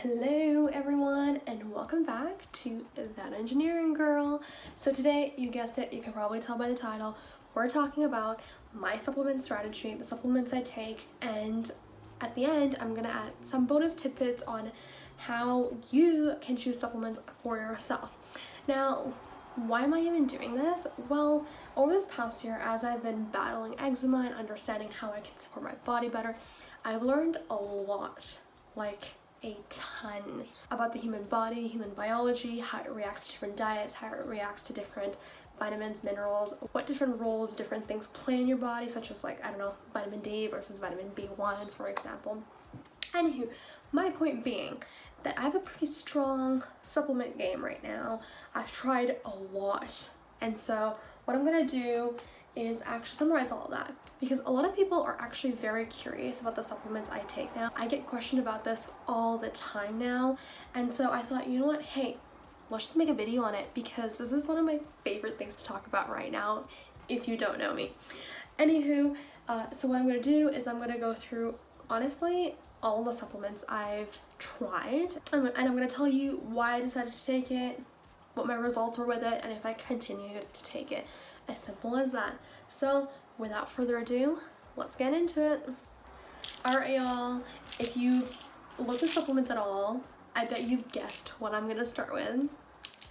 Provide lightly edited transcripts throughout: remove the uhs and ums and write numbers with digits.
Hello everyone and welcome back to That Engineering Girl. So today, you guessed it, you can probably tell by the title, we're talking about my supplement strategy, the supplements I take, and at the end I'm gonna add some bonus tidbits on how you can choose supplements for yourself. Now, why am I even doing this? Well, over this past year, as I've been battling eczema and understanding how I can support my body better, I've learned a lot, like a ton, about the human body, human biology, how it reacts to different diets, how it reacts to different vitamins, minerals, what different roles different things play in your body, such as like, I don't know, vitamin D versus vitamin B1, for example. Anywho, my point being that I have a pretty strong supplement game right now. I've tried a lot, and so what I'm gonna do is actually summarize all of that, because a lot of people are actually very curious about the supplements I take now. I get questioned about this all the time now, and so I thought, you know what, hey, let's just make a video on it, because this is one of my favorite things to talk about right now, if you don't know me. Anywho, so what I'm gonna do is I'm gonna go through, honestly, all the supplements I've tried, and I'm gonna tell you why I decided to take it, what my results were with it, and if I continue to take it. As simple as that. So without further ado, let's get into it. Alright y'all, if you looked at supplements at all, I bet you've guessed what I'm gonna start with.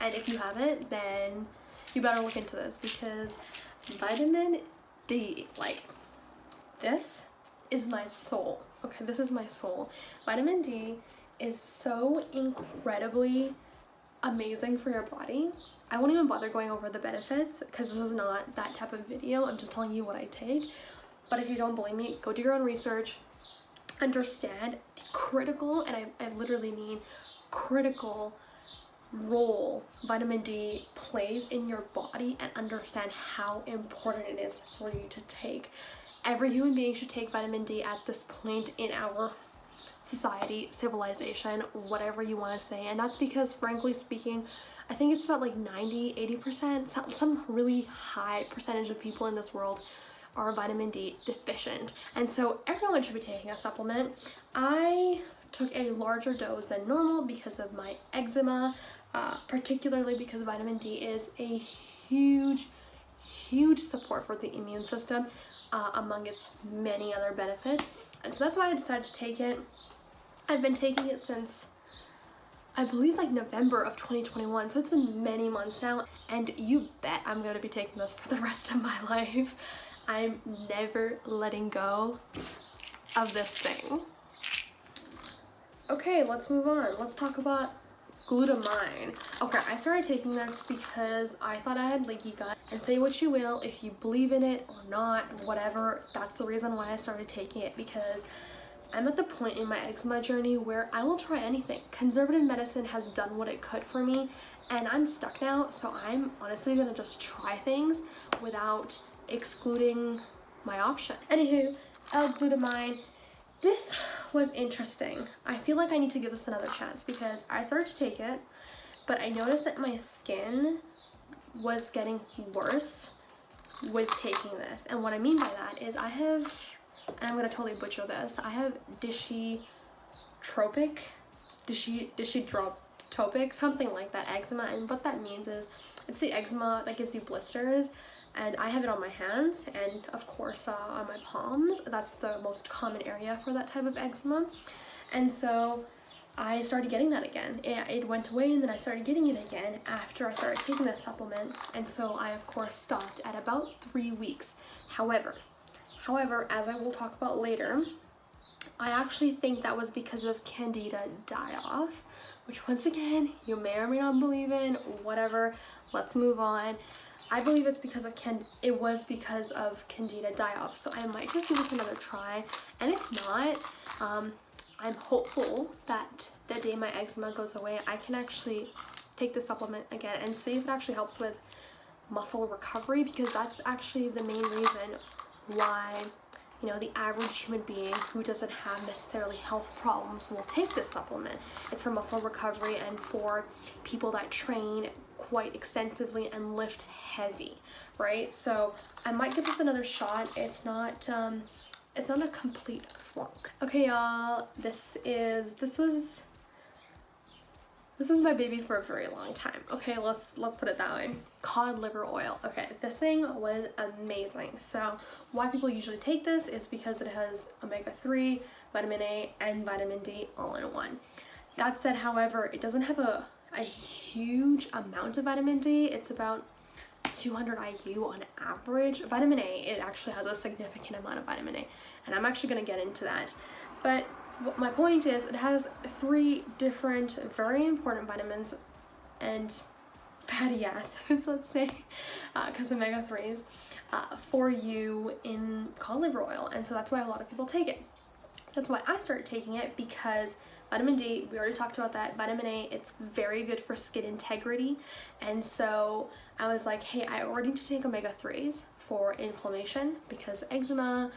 And if you haven't, then you better look into this, because vitamin D, like, this is my soul. Okay, this is my soul. Vitamin D is so incredibly amazing for your body. I won't even bother going over the benefits, because this is not that type of video. I'm just telling you what I take. But if you don't believe me, go do your own research. Understand the critical, and I literally mean critical, role vitamin D plays in your body, and understand how important it is for you to take. Every human being should take vitamin D at this point in our society, civilization, whatever you want to say. And that's because, frankly speaking, I think it's about like 90-80%, some really high percentage of people in this world are vitamin D deficient, and so everyone should be taking a supplement. I took a larger dose than normal because of my eczema, particularly because vitamin D is a huge support for the immune system, among its many other benefits, and so that's why I decided to take it. I've been taking it since, I believe, like November of 2021, so it's been many months now, and you bet I'm going to be taking this for the rest of my life. I'm never letting go of this thing. Okay, let's move on. Let's talk about glutamine. Okay, I started taking this because I thought I had leaky gut, and say what you will, if you believe in it or not, whatever, that's the reason why I started taking it, because I'm at the point in my eczema journey where I will try anything. Conservative medicine has done what it could for me, and I'm stuck now, so I'm honestly gonna just try things without excluding my option. Anywho, L-Glutamine. This was interesting. I feel like I need to give this another chance, because I started to take it, but I noticed that my skin was getting worse with taking this. And what I mean by that is I have, and I'm gonna totally butcher this, I have tropic, something like that, eczema, and what that means is it's the eczema that gives you blisters, and I have it on my hands and of course on my palms. That's the most common area for that type of eczema, and so I started getting that again. It went away, and then I started getting it again after I started taking this supplement, and so I of course stopped at about 3 weeks. However, as I will talk about later, I actually think that was because of candida die-off, which once again, you may or may not believe in, whatever, let's move on. I believe it's because of candida die-off, so I might just give this another try, and if not, I'm hopeful that the day my eczema goes away, I can actually take the supplement again and see if it actually helps with muscle recovery, because that's actually the main reason why, you know, the average human being who doesn't have necessarily health problems will take this supplement. It's for muscle recovery and for people that train quite extensively and lift heavy, right? So I might give this another shot. It's not a complete flunk. Okay, y'all, this was This is my baby for a very long time. Okay, let's put it that way. Cod liver oil. Okay, this thing was amazing. So why people usually take this is because it has omega-3, vitamin A, and vitamin D all in one. That said, however, it doesn't have a huge amount of vitamin D. It's about 200 IU on average. Vitamin A, it actually has a significant amount of vitamin A, and I'm actually going to get into that. But my point is, it has 3 different very important vitamins and fatty acids, let's say, because omega-3s, for you in cod liver oil, and so that's why a lot of people take it. That's why I started taking it, because vitamin D, we already talked about that. Vitamin A, it's very good for skin integrity, and so I was like, hey, I already need to take omega-3s for inflammation because eczema.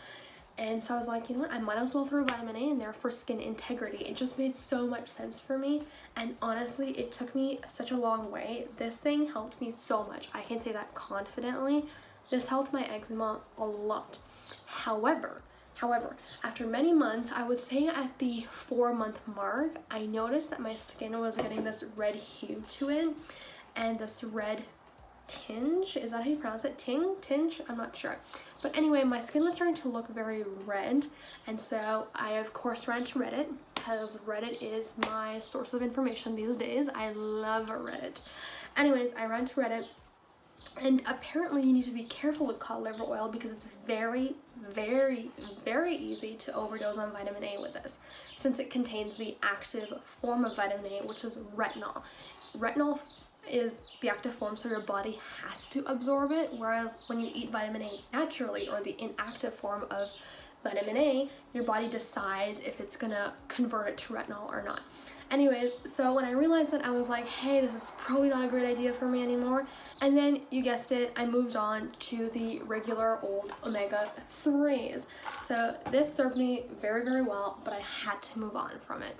And so I was like, you know what, I might as well throw vitamin A in there for skin integrity. It just made so much sense for me. And honestly, it took me such a long way. This thing helped me so much. I can say that confidently. This helped my eczema a lot. However, after many months, I would say at the 4-month mark, I noticed that my skin was getting this red hue to it and this red tinge. Is that how you pronounce it? Tinge? I'm not sure. But anyway, my skin was starting to look very red, and so I of course ran to Reddit, because Reddit is my source of information these days. I love Reddit. Anyways, I ran to Reddit, and apparently you need to be careful with cod liver oil because it's very, very, very easy to overdose on vitamin A with this, since it contains the active form of vitamin A, which is retinol. Retinol is the active form, so your body has to absorb it, whereas when you eat vitamin A naturally, or the inactive form of vitamin A, your body decides if it's gonna convert it to retinol or not. Anyways, so when I realized that, I was like, hey, this is probably not a great idea for me anymore. And then, you guessed it, I moved on to the regular old omega-3s. So this served me very, very well, but I had to move on from it.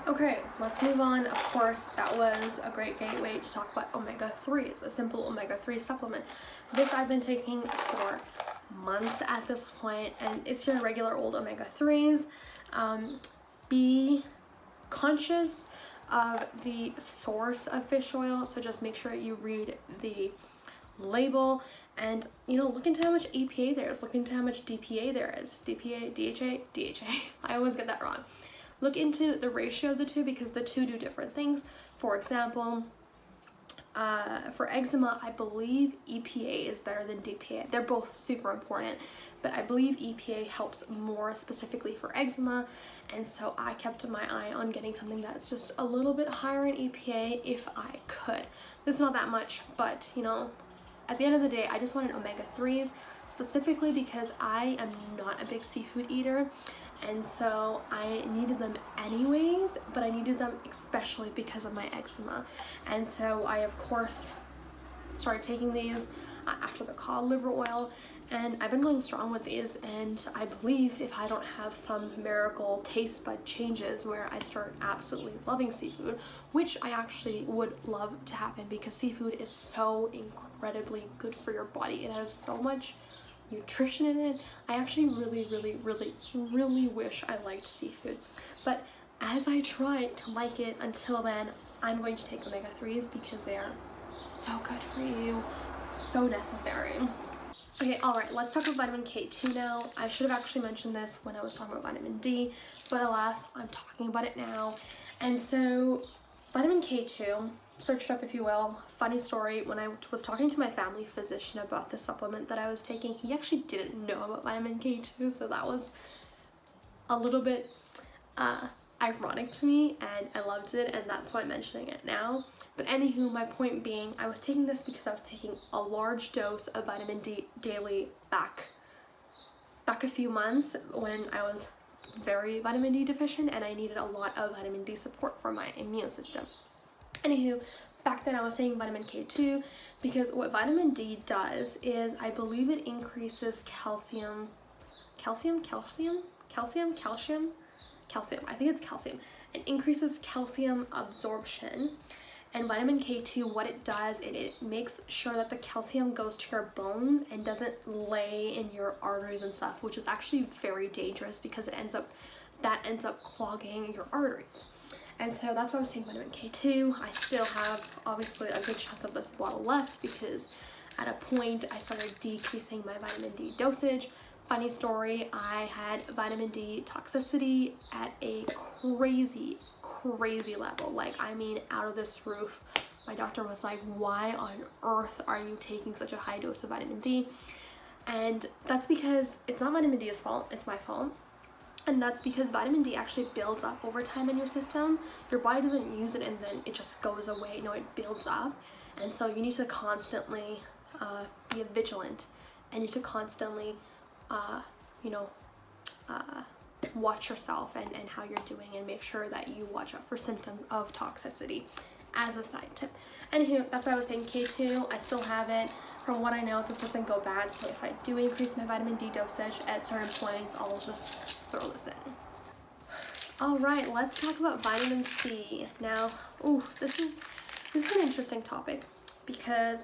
Okay, let's move on. Of course, that was a great gateway to talk about omega-3s, a simple omega-3 supplement. This I've been taking for months at this point, and it's your regular old omega-3s. Be conscious of the source of fish oil, so just make sure you read the label, and look into how much EPA there is, look into how much DPA there is. DPA, DHA, I always get that wrong. Look into the ratio of the two, because the two do different things. For example, for eczema, I believe EPA is better than DPA. They're both super important, but I believe EPA helps more specifically for eczema, and so I kept my eye on getting something that's just a little bit higher in EPA if I could. This is not that much, but at the end of the day, I just wanted omega-3s, specifically because I am not a big seafood eater, and so I needed them anyways, but I needed them especially because of my eczema. And so I of course started taking these after the cod liver oil, and I've been going strong with these, and I believe if I don't have some miracle taste bud changes where I start absolutely loving seafood, which I actually would love to happen, because seafood is so incredibly good for your body. It has so much nutrition in it. I actually really wish I liked seafood, but as I try to like it, until then, I'm going to take omega-3s because they are so good for you, so necessary. Okay, alright, let's talk about vitamin K2 now. I should have actually mentioned this when I was talking about vitamin D, but alas, I'm talking about it now. And so, vitamin K2, search it up if you will. Funny story, when I was talking to my family physician about the supplement that I was taking, he actually didn't know about vitamin K2, so that was a little bit ironic to me, and I loved it, and that's why I'm mentioning it now. But anywho, my point being, I was taking this because I was taking a large dose of vitamin D daily back a few months when I was very vitamin D deficient, and I needed a lot of vitamin D support for my immune system. Anywho, back then I was taking vitamin K2 because what vitamin D does is, I believe it increases calcium. I think it's calcium. It increases calcium absorption. And vitamin K2, what it does, it makes sure that the calcium goes to your bones and doesn't lay in your arteries and stuff, which is actually very dangerous because that ends up clogging your arteries. And so that's why I was taking vitamin K2. I still have obviously a good chunk of this bottle left because at a point I started decreasing my vitamin D dosage. Funny story, I had vitamin D toxicity at a crazy level. Like, I mean, out of this roof. My doctor was like, why on earth are you taking such a high dose of vitamin D? And that's because it's not vitamin D's fault, it's my fault. And that's because vitamin D actually builds up over time in your system. Your body doesn't use it and then it just goes away. No, it builds up. And so you need to constantly be vigilant, and you need to constantly watch yourself and how you're doing, and make sure that you watch out for symptoms of toxicity as a side tip. Anywho, that's why I was saying K2. I still have it. From what I know, this doesn't go bad, so if I do increase my vitamin D dosage at certain points, I'll just throw this in. Alright, let's talk about vitamin C. Now, this is an interesting topic because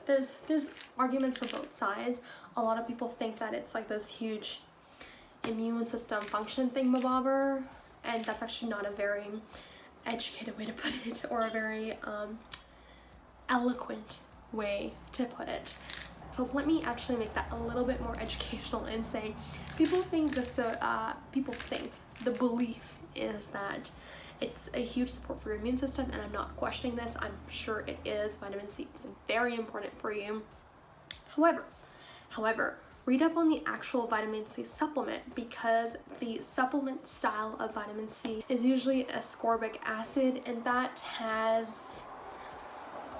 there's arguments for both sides. A lot of people think that it's like this huge immune system function thingamabobber, and that's actually not a very educated way to put it, or a very eloquent way to put it. So let me actually make that a little bit more educational and say people think the belief is that it's a huge support for your immune system, and I'm not questioning this. I'm sure it is. Vitamin C is very important for you. However, read up on the actual vitamin C supplement, because the supplement style of vitamin C is usually ascorbic acid, and that has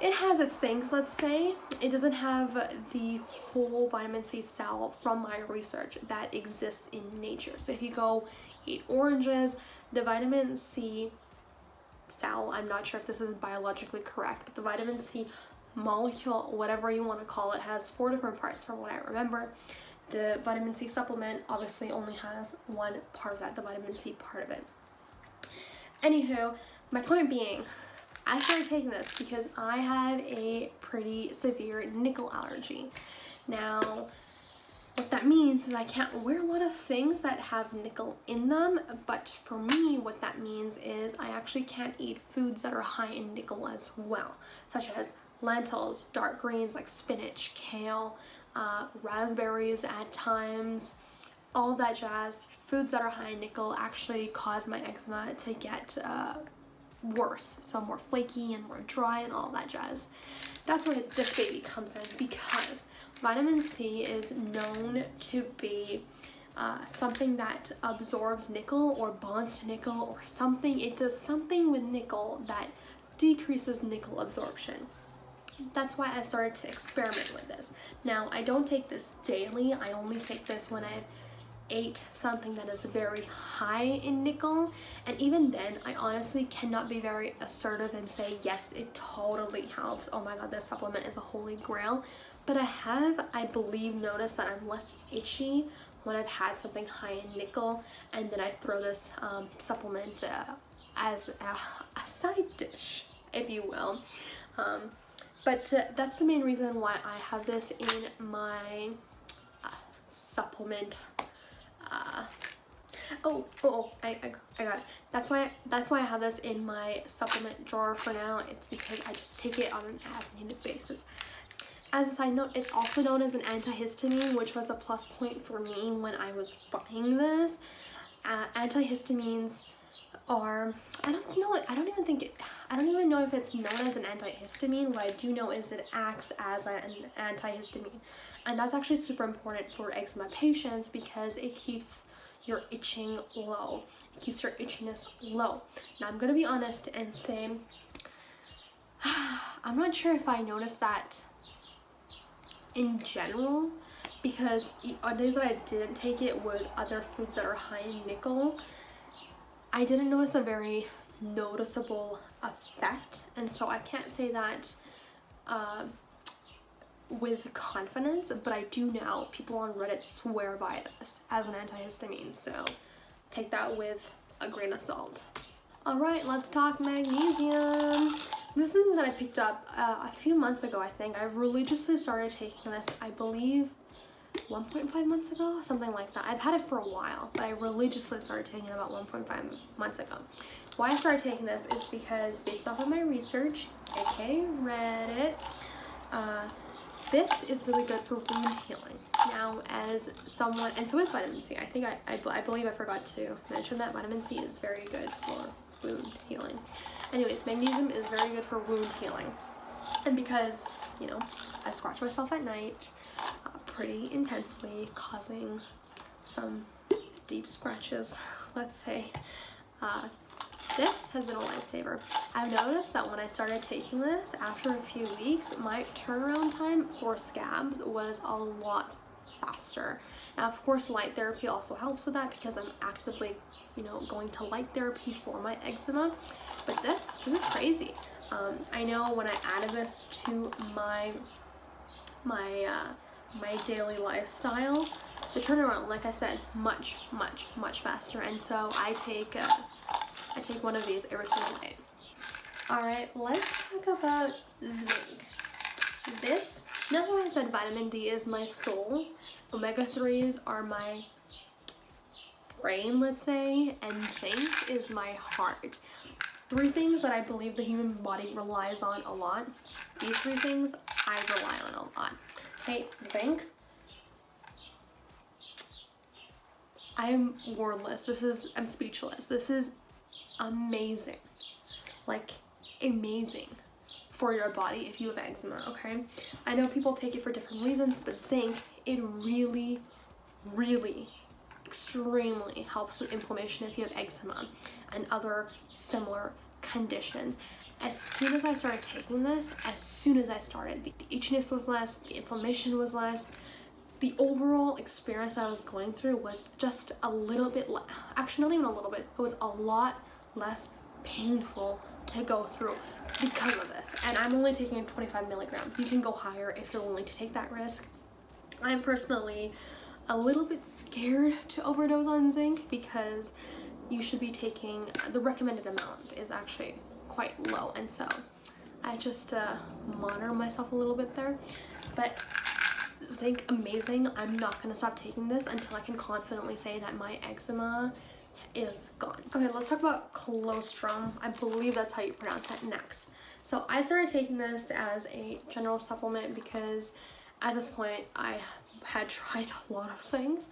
its things, let's say. It doesn't have the whole vitamin C cell from my research that exists in nature. So if you go eat oranges, the vitamin C cell, I'm not sure if this is biologically correct, but the vitamin C molecule, whatever you want to call it, has 4 different parts from what I remember. The vitamin C supplement obviously only has one part of that, the vitamin C part of it. Anywho, my point being, I started taking this because I have a pretty severe nickel allergy. Now, what that means is I can't wear a lot of things that have nickel in them, but for me, what that means is I actually can't eat foods that are high in nickel as well, such as lentils, dark greens like spinach, kale, raspberries at times, all of that jazz. Foods that are high in nickel actually cause my eczema to get worse, so more flaky and more dry and all that jazz. That's where this baby comes in, because vitamin C is known to be something that absorbs nickel or bonds to nickel or something. It does something with nickel that decreases nickel absorption. That's why I started to experiment with this. Now, I don't take this daily. I only take this when I've ate something that is very high in nickel, and even then I honestly cannot be very assertive and say yes, it totally helps, oh my god, this supplement is a holy grail. But I believe noticed that I'm less itchy when I've had something high in nickel, and then I throw this supplement as a side dish, if you will. But that's the main reason why I have this in my supplement. I got it. That's why I have this in my supplement drawer for now. It's because I just take it on an as-needed basis. As a side note, it's also known as an antihistamine, which was a plus point for me when I was buying this. Antihistamines are, I don't even know if it's known as an antihistamine. What I do know is it acts as an antihistamine, and that's actually super important for eczema patients because it keeps your itching low. It keeps your itchiness low. Now, I'm gonna be honest and say I'm not sure if I noticed that in general, because on days that I didn't take it with other foods that are high in nickel, I didn't notice a very noticeable effect, and so I can't say that with confidence, but I do know people on Reddit swear by this as an antihistamine, so take that with a grain of salt. Alright, let's talk magnesium. This is something that I picked up a few months ago, I think. I religiously started taking this, I believe, 1.5 months ago, something like that. I've had it for a while, but I religiously started taking it about 1.5 months ago. Why I started taking this is because based off of my research, aka Reddit, this is really good for wound healing. Now, as someone, and so is vitamin C. I think I believe I forgot to mention that vitamin C is very good for wound healing. Anyways, magnesium is very good for wound healing. And because, you know, I scratch myself at night pretty intensely, causing some deep scratches, let's say, this has been a lifesaver. I've noticed that when I started taking this, after a few weeks, my turnaround time for scabs was a lot faster. Now, of course, light therapy also helps with that because I'm actively, you know, going to light therapy for my eczema. But this is crazy. I know when I added this to my daily lifestyle, the turnaround, like I said, much faster. And so I take one of these every single day. All right, let's talk about zinc. This, now that I said vitamin D is my soul, omega-3s are my brain, let's say, and zinc is my heart. 3 things that I believe the human body relies on a lot. These 3 things I rely on a lot. Okay, zinc. I'm wordless. I'm speechless. This is amazing. Like, amazing for your body if you have eczema, okay? I know people take it for different reasons, but zinc, it really extremely helps with inflammation if you have eczema and other similar conditions. As soon as I started taking this, the itchiness was less, the inflammation was less, the overall experience I was going through was just a little bit, actually not even a little bit, it was a lot less painful to go through because of this. And I'm only taking 25 milligrams. You can go higher if you're willing to take that risk. I'm personally a little bit scared to overdose on zinc because you should be taking, the recommended amount is actually quite low, and so I just monitor myself a little bit there. But zinc, amazing. I'm not gonna stop taking this until I can confidently say that my eczema is gone. Okay, let's talk about colostrum. I believe that's how you pronounce it next. So I started taking this as a general supplement because at this point I had tried a lot of things,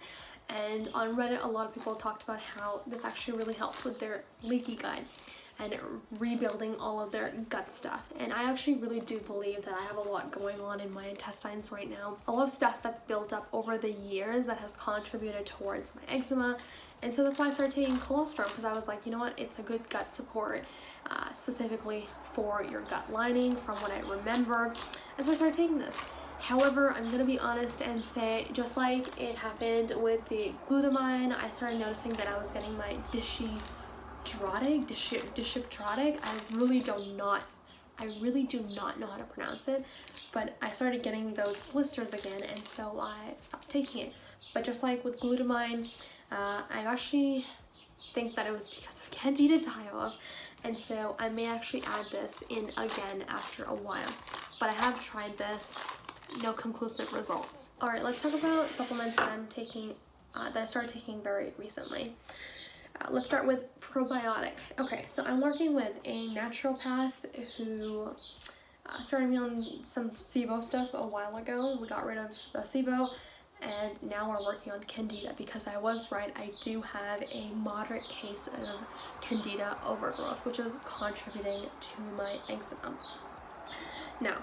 and on Reddit a lot of people talked about how this actually really helps with their leaky gut and rebuilding all of their gut stuff. And I actually really do believe that I have a lot going on in my intestines right now. A lot of stuff that's built up over the years that has contributed towards my eczema. And so that's why I started taking colostrum, because I was like, you know what, it's a good gut support, specifically for your gut lining from what I remember. And so I started taking this. However, I'm gonna be honest and say, just like it happened with the glutamine, I started noticing that I was getting my dishiptrotic. I really do not know how to pronounce it, but I started getting those blisters again, and so I stopped taking it. But just like with glutamine, I actually think that it was because of candida die-off, and so I may actually add this in again after a while. But I have tried this, no conclusive results. All right, let's talk about supplements that I'm taking, that I started taking very recently. Let's start with probiotic. Okay, so I'm working with a naturopath who started me on some SIBO stuff a while ago. We got rid of the SIBO, and now we're working on candida because I was right. I do have a moderate case of candida overgrowth, which is contributing to my eczema. Now,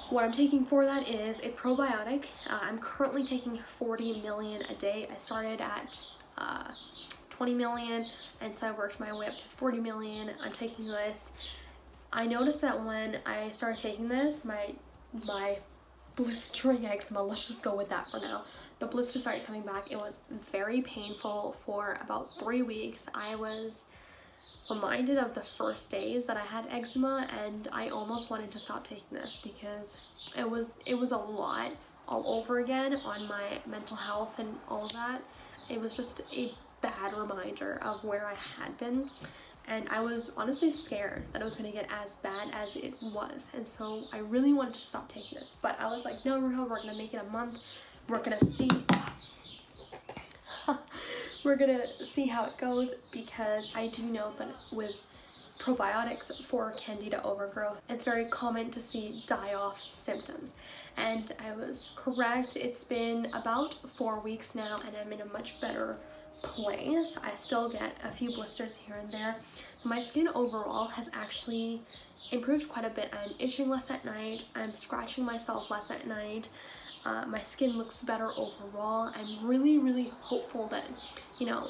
what I'm taking for that is a probiotic. I'm currently taking 40 million a day. I started at 20 million, and so I worked my way up to 40 million. I'm taking this. I noticed that when I started taking this, my blistering eczema, let's just go with that for now, the blisters started coming back. It was very painful for about 3 weeks. I was reminded of the first days that I had eczema, and I almost wanted to stop taking this because it was a lot all over again on my mental health and all that. It was just a bad reminder of where I had been, and I was honestly scared that it was going to get as bad as it was, and so I really wanted to stop taking this. But I was like, no, we're going to make it a month. we're gonna see we're gonna see how it goes, because I do know that with probiotics for candida overgrowth, it's very common to see die-off symptoms, and I was correct. It's been about 4 weeks now and I'm in a much better place. I still get a few blisters here and there. My skin overall has actually improved quite a bit. I'm itching less at night, I'm scratching myself less at night. My skin looks better overall. I'm really hopeful that, you know,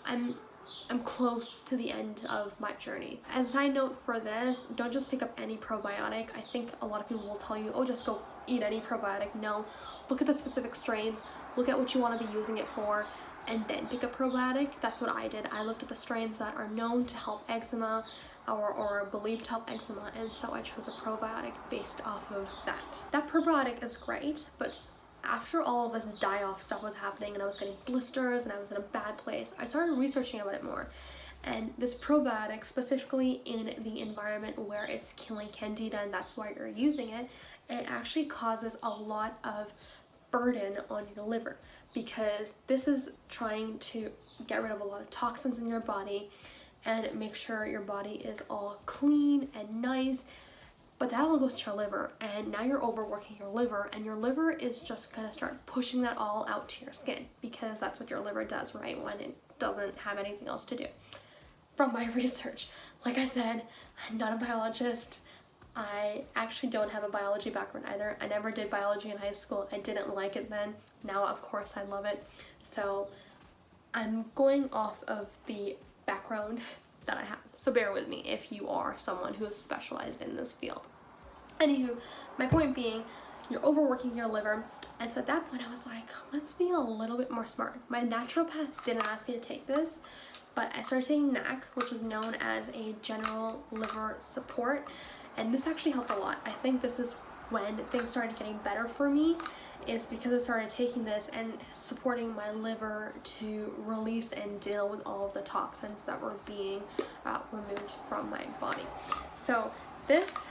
I'm close to the end of my journey. As a side note for this, don't just pick up any probiotic. I think a lot of people will tell you, oh, just go eat any probiotic. No, look at the specific strains, look at what you want to be using it for, and then pick a probiotic. That's what I did. I looked at the strains that are known to help eczema or believed to help eczema, and so I chose a probiotic based off of that. That probiotic is great, but after all of this die-off stuff was happening and I was getting blisters and I was in a bad place, I started researching about it more. And this probiotic, specifically in the environment where it's killing candida and that's why you're using it, it actually causes a lot of burden on your liver, because this is trying to get rid of a lot of toxins in your body and make sure your body is all clean and nice. But that all goes to your liver, and now you're overworking your liver, and your liver is just gonna start pushing that all out to your skin, because that's what your liver does, right, when it doesn't have anything else to do. From my research, like I said, I'm not a biologist. I actually don't have a biology background either. I never did biology in high school. I didn't like it then. Now, of course, I love it. So I'm going off of the background that I have. So bear with me if you are someone who is specialized in this field. Anywho, my point being, you're overworking your liver, and so at that point I was like, let's be a little bit more smart. My naturopath didn't ask me to take this, but I started taking NAC, which is known as a general liver support, and this actually helped a lot. I think this is when things started getting better for me, is because I started taking this and supporting my liver to release and deal with all of the toxins that were being removed from my body. So this,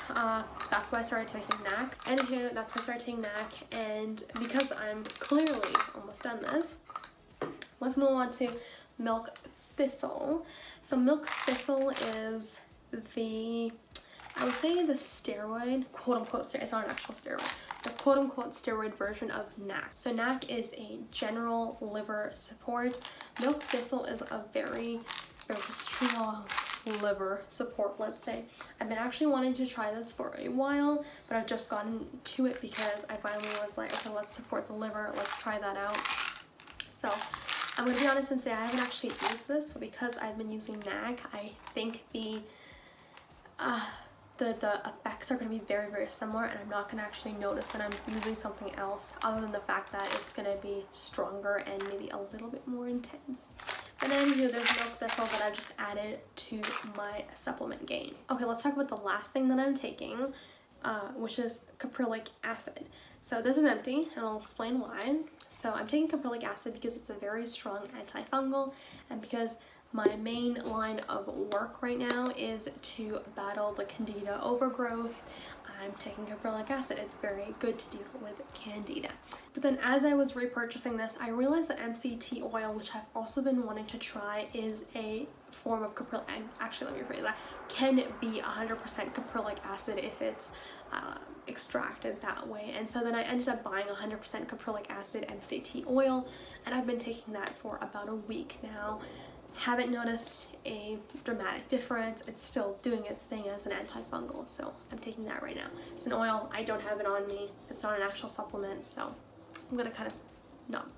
that's why I started taking NAC. Anywho, that's why I started taking NAC, and because I'm clearly almost done this, let's move on to milk thistle. So milk thistle is the, I would say, the steroid, quote-unquote steroid, it's not an actual steroid, the quote-unquote steroid version of NAC. So NAC is a general liver support. Milk thistle is a very strong liver support, let's say. I've been actually wanting to try this for a while, but I've just gotten to it because I finally was like, okay, let's support the liver, let's try that out. So I'm gonna be honest and say I haven't actually used this, but because I've been using NAC, I think the effects are going to be very similar, and I'm not going to actually notice that I'm using something else, other than the fact that it's going to be stronger and maybe a little bit more intense. And then here, there's milk thistle that I've just added to my supplement game. Okay, let's talk about the last thing that I'm taking, which is caprylic acid. So this is empty, and I'll explain why. So I'm taking caprylic acid because it's a very strong antifungal, and because my main line of work right now is to battle the candida overgrowth, I'm taking caprylic acid. It's very good to deal with candida. But then as I was repurchasing this, I realized that MCT oil, which I've also been wanting to try, is a form of caprylic, actually let me rephrase that, can be 100% caprylic acid if it's extracted that way. And so then I ended up buying 100% caprylic acid MCT oil, and I've been taking that for about a week now. Haven't noticed a dramatic difference. It's still doing its thing as an antifungal, so I'm taking that right now. It's an oil. I don't have it on me. It's not an actual supplement, so I'm gonna kind of not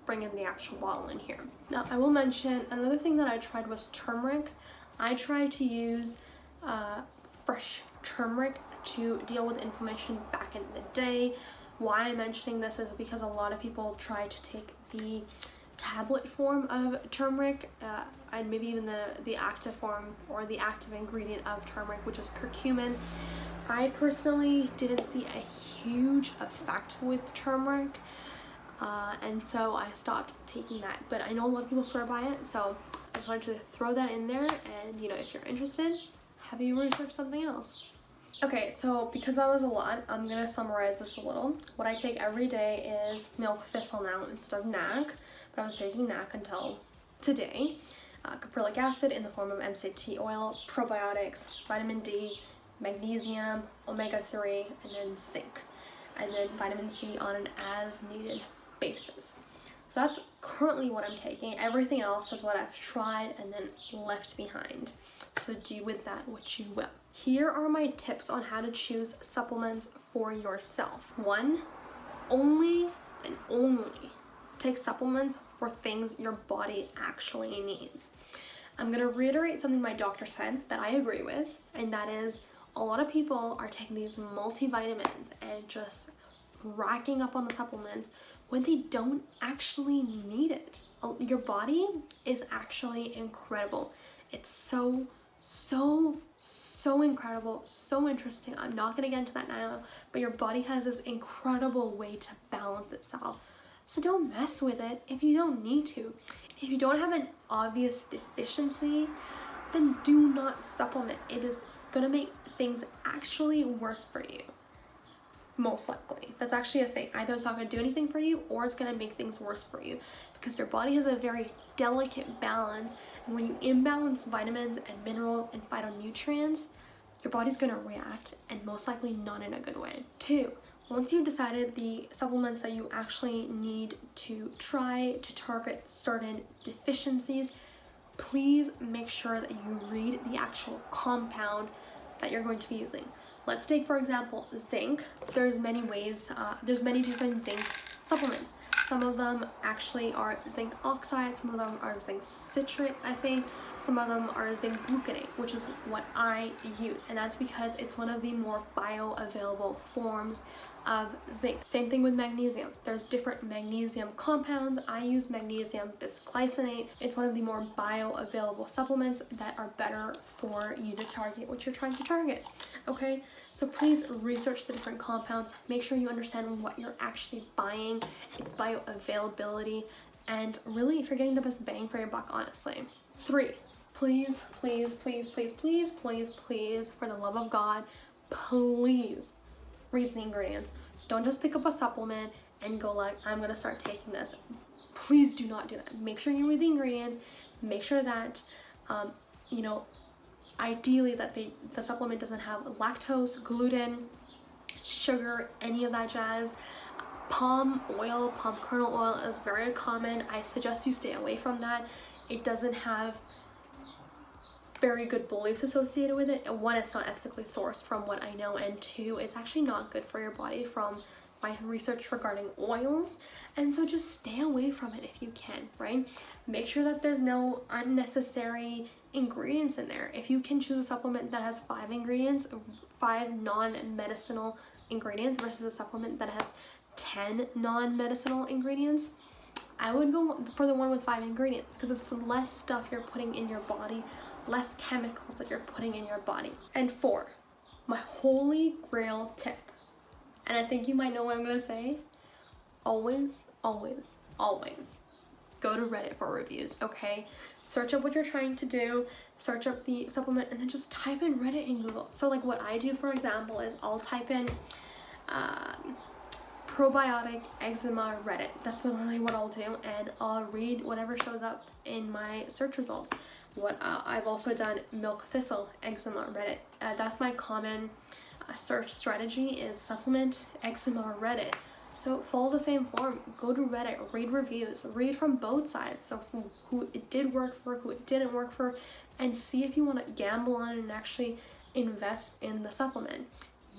bring in the actual bottle in here. Now, I will mention another thing that I tried was turmeric. I tried to use fresh turmeric to deal with inflammation back in the day. Why I'm mentioning this is because a lot of people try to take the tablet form of turmeric, and maybe even the active form or the active ingredient of turmeric, which is curcumin. I personally didn't see a huge effect with turmeric, and so I stopped taking that, but I know a lot of people swear by it, so I just wanted to throw that in there, and you know, if you're interested, have you research something else. Okay, so because that was a lot, I'm gonna summarize this a little. What I take every day is milk thistle now instead of NAC, but I was taking NAC until today. Caprylic acid in the form of MCT oil, probiotics, vitamin D, magnesium, omega-3, and then zinc. And then vitamin C on an as-needed basis. So that's currently what I'm taking. Everything else is what I've tried and then left behind. So do with that what you will. Here are my tips on how to choose supplements for yourself. 1, only and only take supplements for things your body actually needs. I'm gonna reiterate something my doctor said that I agree with, and that is a lot of people are taking these multivitamins and just racking up on the supplements when they don't actually need it. Your body is actually incredible. It's so incredible, so interesting. I'm not gonna get into that now, but your body has this incredible way to balance itself. So don't mess with it if you don't need to. If you don't have an obvious deficiency, then do not supplement. It is gonna make things actually worse for you. Most likely. That's actually a thing. Either it's not going to do anything for you or it's going to make things worse for you, because your body has a very delicate balance, and when you imbalance vitamins and minerals and phytonutrients, your body's going to react, and most likely not in a good way. 2, once you've decided the supplements that you actually need to try to target certain deficiencies, please make sure that you read the actual compound that you're going to be using. Let's take, for example, zinc. There's many ways, there's many different zinc supplements. Some of them actually are zinc oxide, some of them are zinc citrate, I think. Some of them are zinc glutamate, which is what I use, and that's because it's one of the more bioavailable forms of zinc. Same thing with magnesium. There's different magnesium compounds. I use magnesium bisglycinate. It's one of the more bioavailable supplements that are better for you to target what you're trying to target. Okay, so please research the different compounds. Make sure you understand what you're actually buying, its bioavailability, and really if you're getting the best bang for your buck, honestly. 3, please, for the love of God, please read the ingredients. Don't just pick up a supplement and go like, I'm gonna start taking this. Please do not do that. Make sure you read the ingredients. Make sure that, you know, ideally that the supplement doesn't have lactose, gluten, sugar, any of that jazz. Palm oil, palm kernel oil is very common. I suggest you stay away from that. It doesn't have very good beliefs associated with it. 1, it's not ethically sourced from what I know, and 2, it's actually not good for your body from my research regarding oils, and so just stay away from it if you can, right? Make sure that there's no unnecessary ingredients in there. If you can choose a supplement that has 5 ingredients, 5 non-medicinal ingredients versus a supplement that has 10 non-medicinal ingredients, I would go for the one with 5 ingredients, because it's less stuff you're putting in your body, less chemicals that you're putting in your body. And 4, my holy grail tip, and I think you might know what I'm gonna say, always go to Reddit for reviews, okay? Search up what you're trying to do, search up the supplement, and then just type in Reddit in Google. So like what I do, for example, is I'll type in probiotic eczema Reddit. That's literally what I'll do, and I'll read whatever shows up in my search results. What I've also done milk thistle eczema Reddit. That's my common search strategy, is supplement eczema Reddit. So follow the same form. Go to Reddit, read reviews, read from both sides. So who it did work for, who it didn't work for, and see if you want to gamble on it and actually invest in the supplement.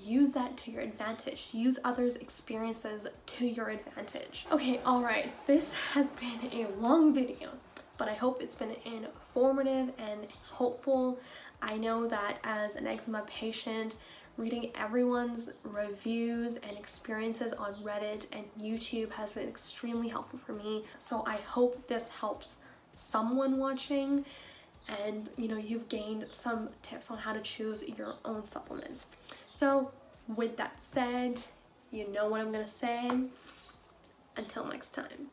Use that to your advantage. Use others' experiences to your advantage. Okay, alright, this has been a long video, but I hope it's been informative and helpful. I know that as an eczema patient, reading everyone's reviews and experiences on Reddit and YouTube has been extremely helpful for me. So I hope this helps someone watching, and you know, you've gained some tips on how to choose your own supplements. So with that said, you know what I'm gonna say. Until next time.